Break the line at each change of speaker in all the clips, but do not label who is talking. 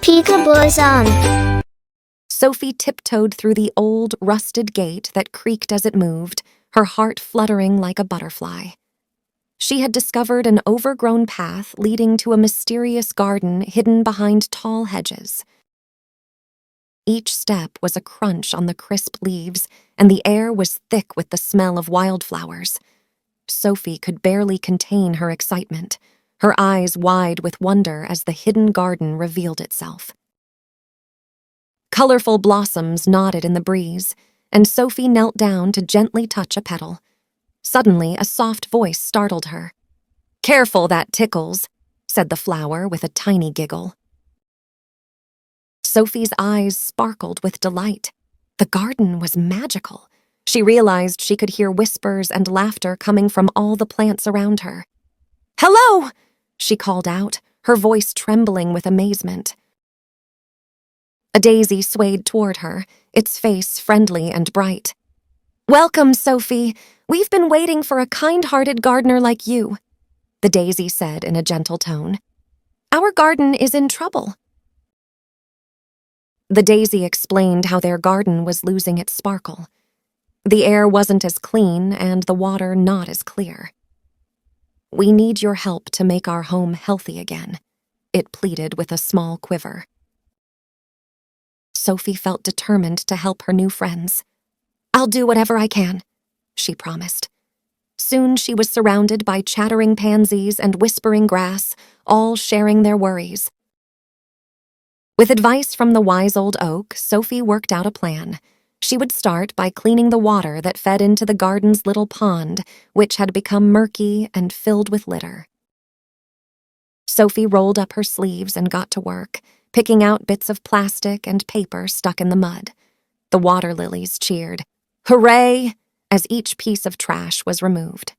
Peekaboo's on.
Sophie tiptoed through the old, rusted gate that creaked as it moved, her heart fluttering like a butterfly. She had discovered an overgrown path leading to a mysterious garden hidden behind tall hedges. Each step was a crunch on the crisp leaves, and the air was thick with the smell of wildflowers. Sophie could barely contain her excitement, her eyes wide with wonder as the hidden garden revealed itself. Colorful blossoms nodded in the breeze, and Sophie knelt down to gently touch a petal. Suddenly, a soft voice startled her. "Careful, that tickles," said the flower with a tiny giggle. Sophie's eyes sparkled with delight. The garden was magical. She realized she could hear whispers and laughter coming from all the plants around her. "Hello!" she called out, her voice trembling with amazement. A daisy swayed toward her, its face friendly and bright. "Welcome, Sophie. We've been waiting for a kind-hearted gardener like you," the daisy said in a gentle tone. "Our garden is in trouble." The daisy explained how their garden was losing its sparkle. The air wasn't as clean and the water not as clear. "We need your help to make our home healthy again," it pleaded with a small quiver. Sophie felt determined to help her new friends. "I'll do whatever I can," she promised. Soon she was surrounded by chattering pansies and whispering grass, all sharing their worries. With advice from the wise old oak, Sophie worked out a plan. She would start by cleaning the water that fed into the garden's little pond, which had become murky and filled with litter. Sophie rolled up her sleeves and got to work, picking out bits of plastic and paper stuck in the mud. The water lilies cheered, "Hooray!" as each piece of trash was removed.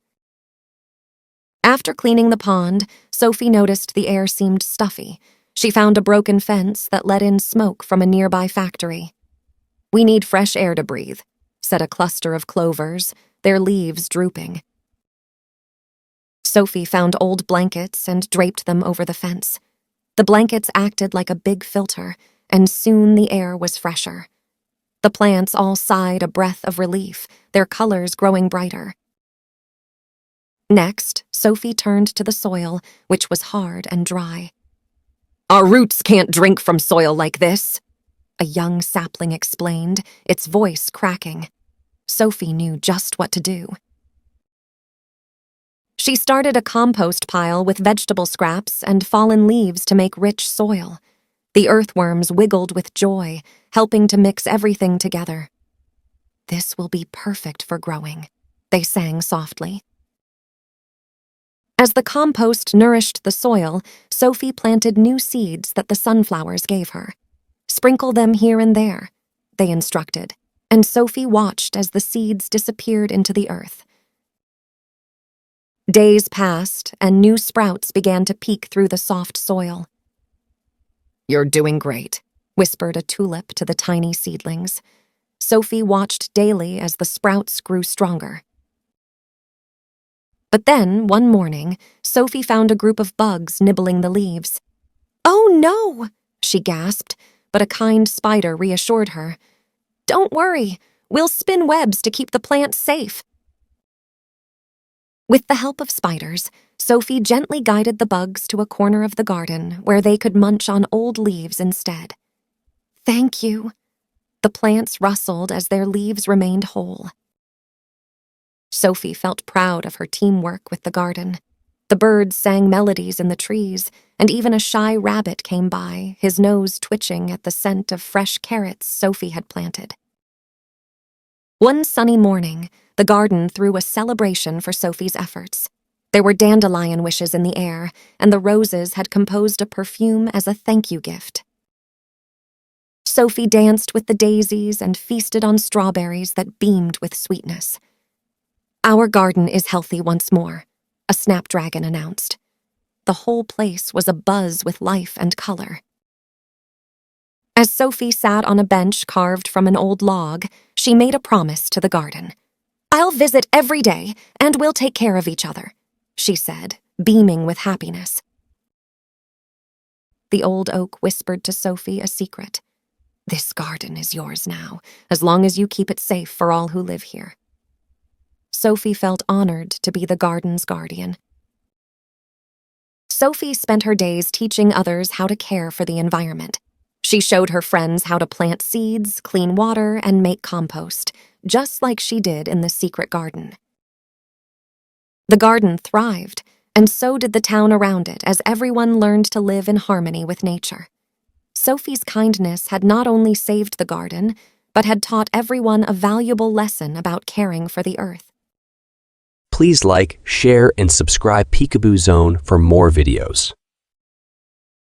After cleaning the pond, Sophie noticed the air seemed stuffy. She found a broken fence that let in smoke from a nearby factory. "We need fresh air to breathe," said a cluster of clovers, their leaves drooping. Sophie found old blankets and draped them over the fence. The blankets acted like a big filter, and soon the air was fresher. The plants all sighed a breath of relief, their colors growing brighter. Next, Sophie turned to the soil, which was hard and dry. "Our roots can't drink from soil like this," a young sapling explained, its voice cracking. Sophie knew just what to do. She started a compost pile with vegetable scraps and fallen leaves to make rich soil. The earthworms wiggled with joy, helping to mix everything together. "This will be perfect for growing," they sang softly. As the compost nourished the soil, Sophie planted new seeds that the sunflowers gave her. "Sprinkle them here and there," they instructed, and Sophie watched as the seeds disappeared into the earth. Days passed, and new sprouts began to peek through the soft soil. "You're doing great," whispered a tulip to the tiny seedlings. Sophie watched daily as the sprouts grew stronger. But then, one morning, Sophie found a group of bugs nibbling the leaves. "Oh no!" she gasped, but a kind spider reassured her. "Don't worry, we'll spin webs to keep the plants safe." With the help of spiders, Sophie gently guided the bugs to a corner of the garden where they could munch on old leaves instead. "Thank you." The plants rustled as their leaves remained whole. Sophie felt proud of her teamwork with the garden. The birds sang melodies in the trees, and even a shy rabbit came by, his nose twitching at the scent of fresh carrots Sophie had planted. One sunny morning, the garden threw a celebration for Sophie's efforts. There were dandelion wishes in the air, and the roses had composed a perfume as a thank you gift. Sophie danced with the daisies and feasted on strawberries that beamed with sweetness. "Our garden is healthy once more," a snapdragon announced. The whole place was abuzz with life and color. As Sophie sat on a bench carved from an old log, she made a promise to the garden. "I'll visit every day, and we'll take care of each other," she said, beaming with happiness. The old oak whispered to Sophie a secret. "This garden is yours now, as long as you keep it safe for all who live here." Sophie felt honored to be the garden's guardian. Sophie spent her days teaching others how to care for the environment. She showed her friends how to plant seeds, clean water, and make compost, just like she did in the secret garden. The garden thrived, and so did the town around it as everyone learned to live in harmony with nature. Sophie's kindness had not only saved the garden, but had taught everyone a valuable lesson about caring for the earth.
Please like, share, and subscribe Peekaboo Zone for more videos.